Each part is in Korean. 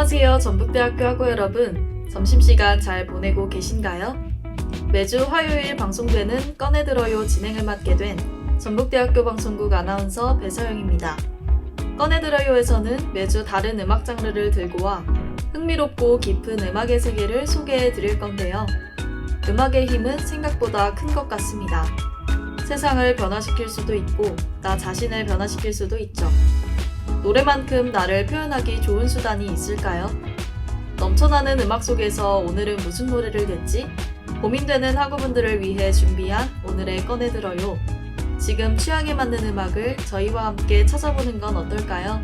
안녕하세요, 전북대학교 학우 여러분. 점심시간 잘 보내고 계신가요? 매주 화요일 방송되는 꺼내들어요 진행을 맡게 된 전북대학교 방송국 아나운서 배서영입니다. 꺼내들어요에서는 매주 다른 음악 장르를 들고 와 흥미롭고 깊은 음악의 세계를 소개해 드릴 건데요. 음악의 힘은 생각보다 큰 것 같습니다. 세상을 변화시킬 수도 있고 나 자신을 변화시킬 수도 있죠. 노래만큼 나를 표현하기 좋은 수단이 있을까요? 넘쳐나는 음악 속에서 오늘은 무슨 노래를 듣지? 고민되는 학우분들을 위해 준비한 오늘의 꺼내들어요. 지금 취향에 맞는 음악을 저희와 함께 찾아보는 건 어떨까요?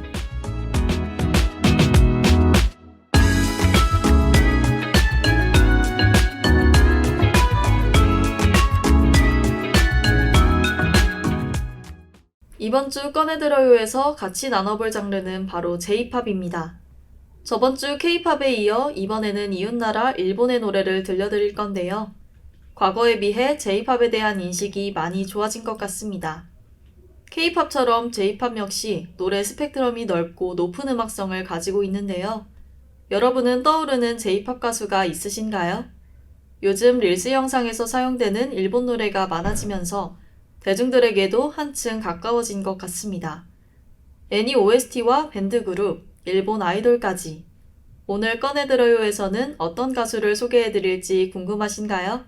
이번 주 꺼내들어요에서 같이 나눠볼 장르는 바로 J-POP입니다. 저번 주 K-POP에 이어 이번에는 이웃나라 일본의 노래를 들려드릴 건데요. 과거에 비해 J-POP에 대한 인식이 많이 좋아진 것 같습니다. K-POP처럼 J-POP 역시 노래 스펙트럼이 넓고 높은 음악성을 가지고 있는데요. 여러분은 떠오르는 J-POP 가수가 있으신가요? 요즘 릴스 영상에서 사용되는 일본 노래가 많아지면서 대중들에게도 한층 가까워진 것 같습니다. 애니 OST와 밴드 그룹, 일본 아이돌까지. 오늘 꺼내들어요에서는 어떤 가수를 소개해드릴지 궁금하신가요?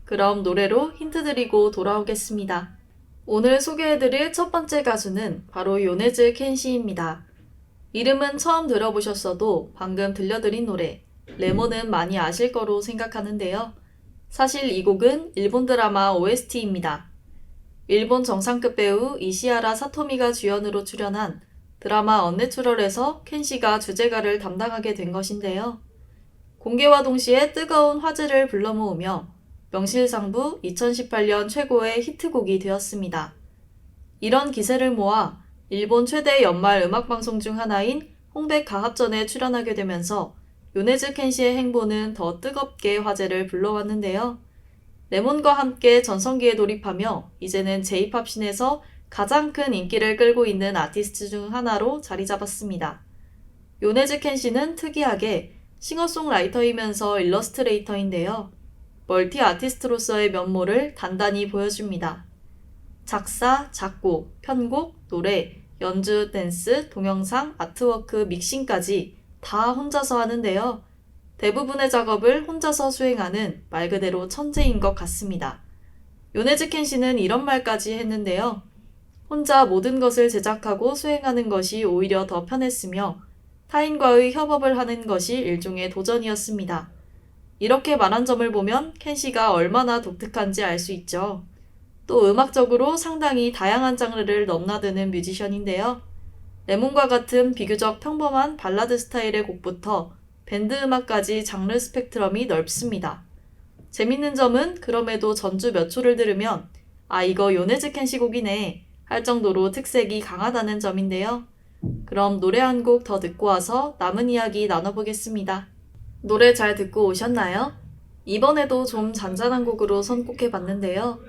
그럼 노래로 힌트 드리고 돌아오겠습니다. 오늘 소개해드릴 첫 번째 가수는 바로 요네즈 켄시입니다. 이름은 처음 들어보셨어도 방금 들려드린 노래, 레몬은 많이 아실 거로 생각하는데요. 사실 이 곡은 일본 드라마 OST입니다. 일본 정상급 배우 이시하라 사토미가 주연으로 출연한 드라마 언내추럴에서 켄시가 주제가를 담당하게 된 것인데요. 공개와 동시에 뜨거운 화제를 불러모으며 명실상부 2018년 최고의 히트곡이 되었습니다. 이런 기세를 모아 일본 최대 연말 음악방송 중 하나인 홍백 가합전에 출연하게 되면서 요네즈 켄시의 행보는 더 뜨겁게 화제를 불러왔는데요. 레몬과 함께 전성기에 돌입하며 이제는 J-POP 씬에서 가장 큰 인기를 끌고 있는 아티스트 중 하나로 자리 잡았습니다. 요네즈 켄시는 특이하게 싱어송라이터이면서 일러스트레이터인데요. 멀티 아티스트로서의 면모를 단단히 보여줍니다. 작사, 작곡, 편곡, 노래, 연주, 댄스, 동영상, 아트워크, 믹싱까지 다 혼자서 하는데요. 대부분의 작업을 혼자서 수행하는 말 그대로 천재인 것 같습니다. 요네즈 켄시는 이런 말까지 했는데요. 혼자 모든 것을 제작하고 수행하는 것이 오히려 더 편했으며 타인과의 협업을 하는 것이 일종의 도전이었습니다. 이렇게 말한 점을 보면 켄시가 얼마나 독특한지 알 수 있죠. 또 음악적으로 상당히 다양한 장르를 넘나드는 뮤지션인데요. 레몬과 같은 비교적 평범한 발라드 스타일의 곡부터 밴드 음악까지 장르 스펙트럼이 넓습니다. 재밌는 점은 그럼에도 전주 몇 초를 들으면 아 이거 요네즈 켄시 곡이네 할 정도로 특색이 강하다는 점인데요. 그럼 노래 한 곡 더 듣고 와서 남은 이야기 나눠보겠습니다. 노래 잘 듣고 오셨나요? 이번에도 좀 잔잔한 곡으로 선곡해봤는데요.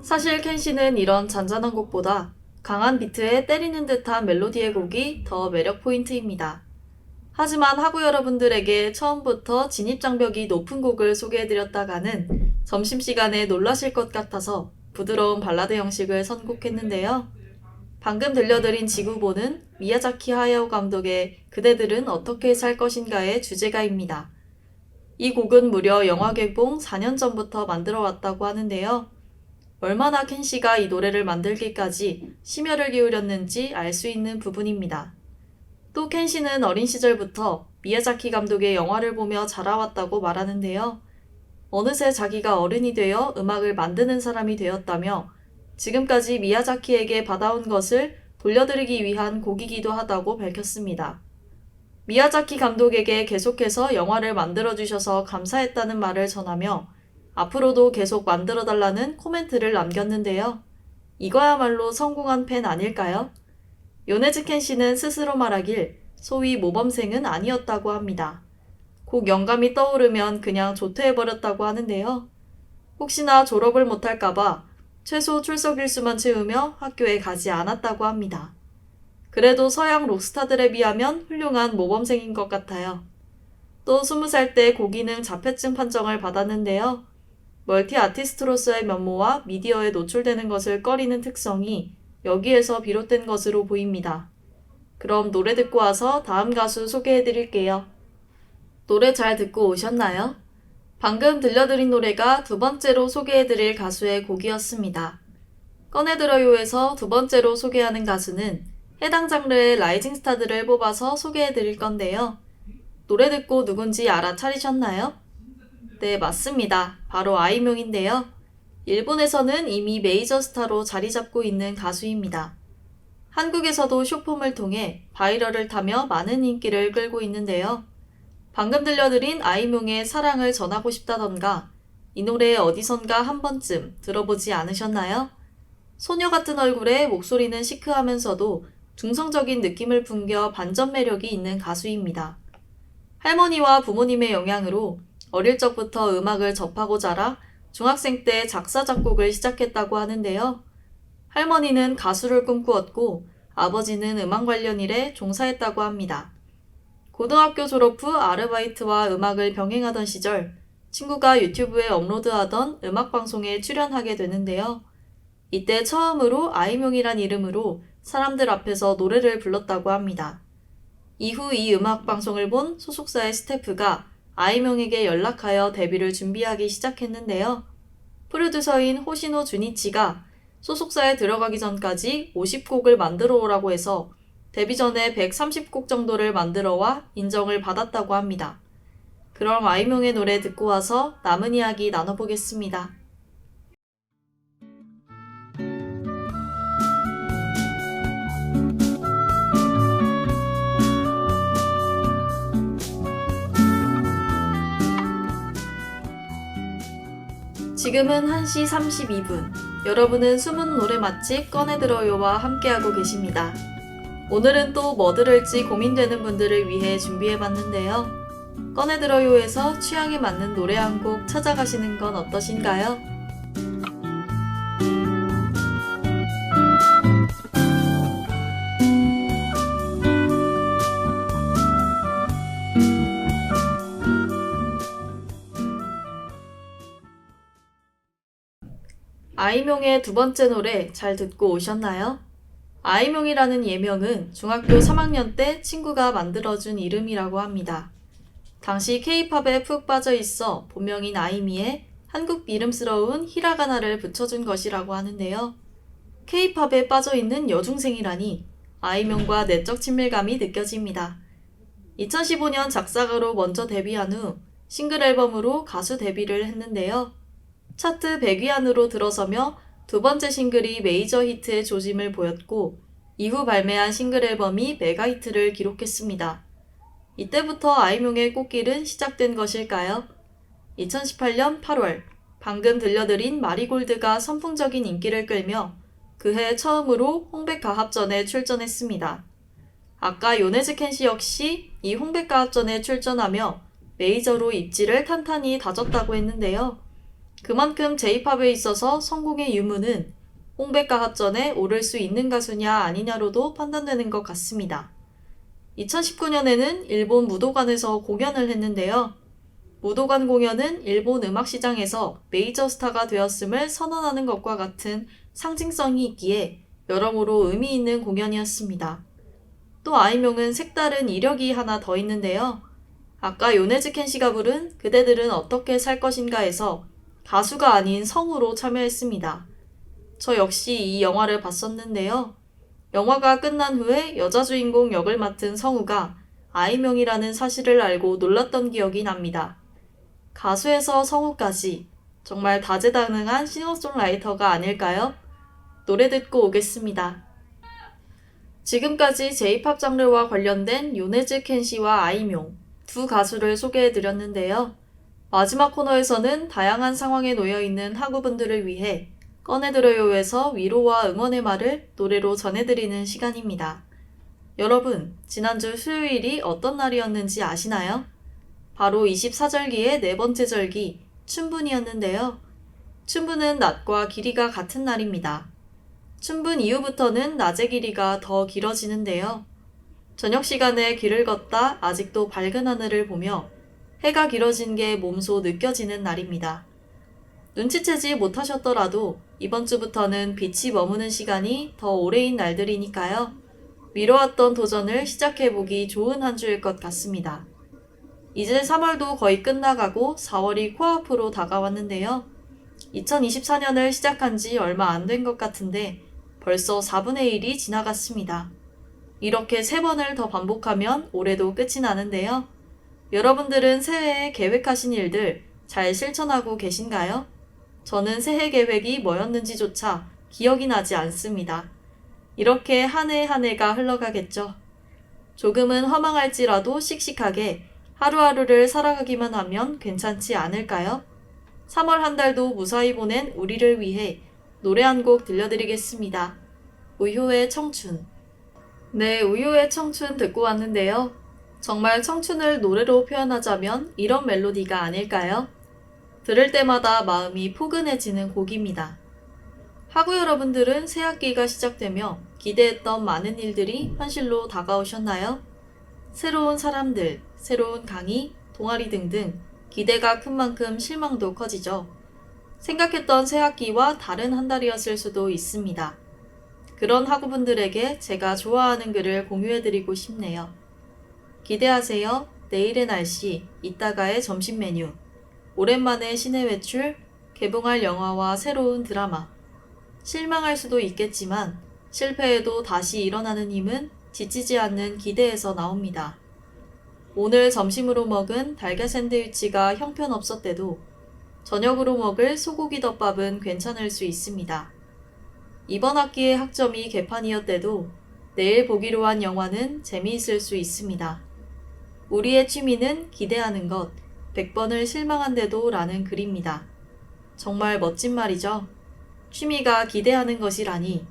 사실 켄시는 이런 잔잔한 곡보다 강한 비트에 때리는 듯한 멜로디의 곡이 더 매력 포인트입니다. 하지만 학우 여러분들에게 처음부터 진입장벽이 높은 곡을 소개해드렸다가는 점심시간에 놀라실 것 같아서 부드러운 발라드 형식을 선곡했는데요. 방금 들려드린 지구본은 미야자키 하야오 감독의 그대들은 어떻게 살 것인가의 주제가입니다. 이 곡은 무려 영화 개봉 4년 전부터 만들어왔다고 하는데요. 얼마나 켄시가 이 노래를 만들기까지 심혈을 기울였는지 알 수 있는 부분입니다. 또 켄시는 어린 시절부터 미야자키 감독의 영화를 보며 자라왔다고 말하는데요. 어느새 자기가 어른이 되어 음악을 만드는 사람이 되었다며 지금까지 미야자키에게 받아온 것을 돌려드리기 위한 곡이기도 하다고 밝혔습니다. 미야자키 감독에게 계속해서 영화를 만들어주셔서 감사했다는 말을 전하며 앞으로도 계속 만들어달라는 코멘트를 남겼는데요. 이거야말로 성공한 팬 아닐까요? 요네즈 켄시는 스스로 말하길 소위 모범생은 아니었다고 합니다. 곡 영감이 떠오르면 그냥 조퇴해버렸다고 하는데요. 혹시나 졸업을 못할까봐 최소 출석 일수만 채우며 학교에 가지 않았다고 합니다. 그래도 서양 록스타들에 비하면 훌륭한 모범생인 것 같아요. 또 20살 때 고기능 자폐증 판정을 받았는데요. 멀티 아티스트로서의 면모와 미디어에 노출되는 것을 꺼리는 특성이 여기에서 비롯된 것으로 보입니다. 그럼 노래 듣고 와서 다음 가수 소개해드릴게요. 노래 잘 듣고 오셨나요? 방금 들려드린 노래가 두 번째로 소개해드릴 가수의 곡이었습니다. 꺼내들어요에서 두 번째로 소개하는 가수는 해당 장르의 라이징 스타들을 뽑아서 소개해드릴 건데요. 노래 듣고 누군지 알아차리셨나요? 네, 맞습니다. 바로 아이명인데요. 일본에서는 이미 메이저 스타로 자리 잡고 있는 가수입니다. 한국에서도 쇼폼을 통해 바이럴을 타며 많은 인기를 끌고 있는데요. 방금 들려드린 아이명의 사랑을 전하고 싶다던가 이 노래 어디선가 한 번쯤 들어보지 않으셨나요? 소녀 같은 얼굴에 목소리는 시크하면서도 중성적인 느낌을 풍겨 반전 매력이 있는 가수입니다. 할머니와 부모님의 영향으로 어릴 적부터 음악을 접하고 자라 중학생 때 작사 작곡을 시작했다고 하는데요. 할머니는 가수를 꿈꾸었고 아버지는 음악 관련 일에 종사했다고 합니다. 고등학교 졸업 후 아르바이트와 음악을 병행하던 시절 친구가 유튜브에 업로드하던 음악방송에 출연하게 되는데요. 이때 처음으로 아이명이란 이름으로 사람들 앞에서 노래를 불렀다고 합니다. 이후 이 음악방송을 본 소속사의 스태프가 아이명에게 연락하여 데뷔를 준비하기 시작했는데요. 프로듀서인 호시노 주니치가 소속사에 들어가기 전까지 50곡을 만들어 오라고 해서 데뷔 전에 130곡 정도를 만들어와 인정을 받았다고 합니다. 그럼 아이명의 노래 듣고 와서 남은 이야기 나눠보겠습니다. 지금은 1시 32분. 여러분은 숨은 노래 맛집 꺼내들어요와 함께하고 계십니다. 오늘은 또 뭐 들을지 고민되는 분들을 위해 준비해봤는데요. 꺼내들어요에서 취향에 맞는 노래 한 곡 찾아가시는 건 어떠신가요? 아이명의 두 번째 노래 잘 듣고 오셨나요? 아이명이라는 예명은 중학교 3학년 때 친구가 만들어준 이름이라고 합니다. 당시 K-팝에 푹 빠져 있어 본명인 아이미에 한국 이름스러운 히라가나를 붙여준 것이라고 하는데요. K-팝에 빠져 있는 여중생이라니 아이명과 내적 친밀감이 느껴집니다. 2015년 작사가로 먼저 데뷔한 후 싱글 앨범으로 가수 데뷔를 했는데요. 차트 100위 안으로 들어서며 두 번째 싱글이 메이저 히트의 조짐을 보였고 이후 발매한 싱글 앨범이 메가 히트를 기록했습니다. 이때부터 아이명의 꽃길은 시작된 것일까요? 2018년 8월 방금 들려드린 마리골드가 선풍적인 인기를 끌며 그해 처음으로 홍백가합전에 출전했습니다. 아까 요네즈 켄시 역시 이 홍백가합전에 출전하며 메이저로 입지를 탄탄히 다졌다고 했는데요. 그만큼 J-팝에 있어서 성공의 유무는 홍백가합전에 오를 수 있는 가수냐 아니냐로도 판단되는 것 같습니다. 2019년에는 일본 무도관에서 공연을 했는데요. 무도관 공연은 일본 음악 시장에서 메이저 스타가 되었음을 선언하는 것과 같은 상징성이 있기에 여러모로 의미 있는 공연이었습니다. 또 아이명은 색다른 이력이 하나 더 있는데요. 아까 요네즈 켄시가 부른 그대들은 어떻게 살 것인가에서 가수가 아닌 성우로 참여했습니다. 저 역시 이 영화를 봤었는데요. 영화가 끝난 후에 여자 주인공 역을 맡은 성우가 아이명이라는 사실을 알고 놀랐던 기억이 납니다. 가수에서 성우까지 정말 다재다능한 싱어송라이터가 아닐까요? 노래 듣고 오겠습니다. 지금까지 J-팝 장르와 관련된 요네즈 켄시와 아이명 두 가수를 소개해드렸는데요. 마지막 코너에서는 다양한 상황에 놓여있는 학우분들을 위해 꺼내들어요에서 위로와 응원의 말을 노래로 전해드리는 시간입니다. 여러분, 지난주 수요일이 어떤 날이었는지 아시나요? 바로 24절기의 네 번째 절기, 춘분이었는데요. 춘분은 낮과 길이가 같은 날입니다. 춘분 이후부터는 낮의 길이가 더 길어지는데요. 저녁 시간에 길을 걷다 아직도 밝은 하늘을 보며 해가 길어진 게 몸소 느껴지는 날입니다. 눈치채지 못하셨더라도 이번 주부터는 빛이 머무는 시간이 더 오래인 날들이니까요. 미뤄왔던 도전을 시작해보기 좋은 한 주일 것 같습니다. 이제 3월도 거의 끝나가고 4월이 코앞으로 다가왔는데요. 2024년을 시작한 지 얼마 안 된 것 같은데 벌써 4분의 1이 지나갔습니다. 이렇게 3번을 더 반복하면 올해도 끝이 나는데요. 여러분들은 새해에 계획하신 일들 잘 실천하고 계신가요? 저는 새해 계획이 뭐였는지조차 기억이 나지 않습니다. 이렇게 한 해 한 해가 흘러가겠죠. 조금은 허망할지라도 씩씩하게 하루하루를 살아가기만 하면 괜찮지 않을까요? 3월 한 달도 무사히 보낸 우리를 위해 노래 한 곡 들려드리겠습니다. 우효의 청춘. 네, 우효의 청춘 듣고 왔는데요. 정말 청춘을 노래로 표현하자면 이런 멜로디가 아닐까요? 들을 때마다 마음이 포근해지는 곡입니다. 하구 여러분들은 새학기가 시작되며 기대했던 많은 일들이 현실로 다가오셨나요? 새로운 사람들, 새로운 강의, 동아리 등등 기대가 큰 만큼 실망도 커지죠. 생각했던 새학기와 다른 한 달이었을 수도 있습니다. 그런 학우분들에게 제가 좋아하는 글을 공유해드리고 싶네요. 기대하세요. 내일의 날씨, 이따가의 점심 메뉴, 오랜만에 시내 외출, 개봉할 영화와 새로운 드라마. 실망할 수도 있겠지만 실패해도 다시 일어나는 힘은 지치지 않는 기대에서 나옵니다. 오늘 점심으로 먹은 달걀 샌드위치가 형편없었대도 저녁으로 먹을 소고기 덮밥은 괜찮을 수 있습니다. 이번 학기의 학점이 개판이었대도 내일 보기로 한 영화는 재미있을 수 있습니다. 우리의 취미는 기대하는 것, 100번을 실망한데도 라는 글입니다. 정말 멋진 말이죠. 취미가 기대하는 것이라니.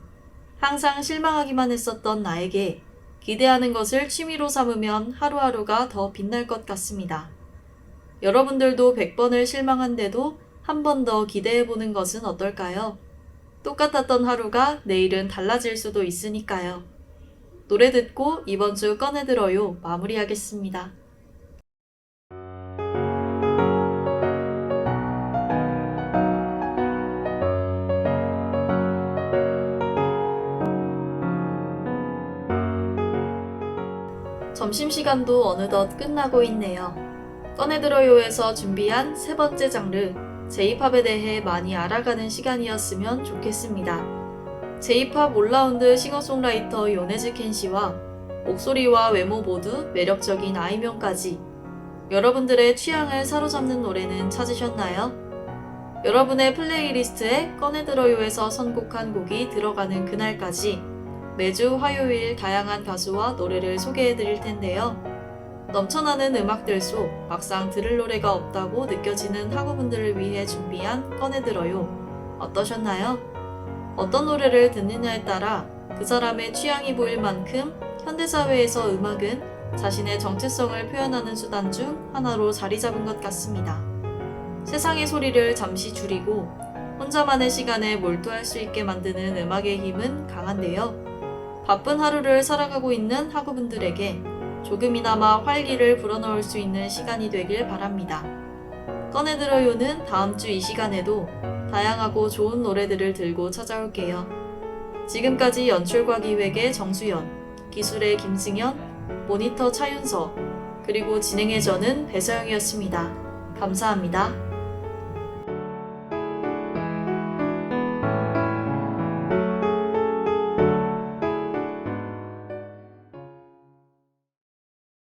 항상 실망하기만 했었던 나에게 기대하는 것을 취미로 삼으면 하루하루가 더 빛날 것 같습니다. 여러분들도 100번을 실망한데도 한 번 더 기대해보는 것은 어떨까요? 똑같았던 하루가 내일은 달라질 수도 있으니까요. 노래 듣고 이번 주 꺼내들어요 마무리하겠습니다. 점심시간도 어느덧 끝나고 있네요. 꺼내들어요에서 준비한 세 번째 장르, J-팝에 대해 많이 알아가는 시간이었으면 좋겠습니다. J-팝 올라운드 싱어송라이터 요네즈 켄 씨와 목소리와 외모 모두 매력적인 아이명까지 여러분들의 취향을 사로잡는 노래는 찾으셨나요? 여러분의 플레이리스트에 꺼내들어요에서 선곡한 곡이 들어가는 그날까지 매주 화요일 다양한 가수와 노래를 소개해드릴 텐데요. 넘쳐나는 음악들 속 막상 들을 노래가 없다고 느껴지는 학우분들을 위해 준비한 꺼내들어요. 어떠셨나요? 어떤 노래를 듣느냐에 따라 그 사람의 취향이 보일 만큼 현대사회에서 음악은 자신의 정체성을 표현하는 수단 중 하나로 자리 잡은 것 같습니다. 세상의 소리를 잠시 줄이고 혼자만의 시간에 몰두할 수 있게 만드는 음악의 힘은 강한데요. 바쁜 하루를 살아가고 있는 학우분들에게 조금이나마 활기를 불어넣을 수 있는 시간이 되길 바랍니다. 꺼내들어요는 다음 주 이 시간에도 다양하고 좋은 노래들을 들고 찾아올게요. 지금까지 연출과 기획의 정수연, 기술의 김승현, 모니터 차윤서, 그리고 진행의 저는 배서영이었습니다. 감사합니다.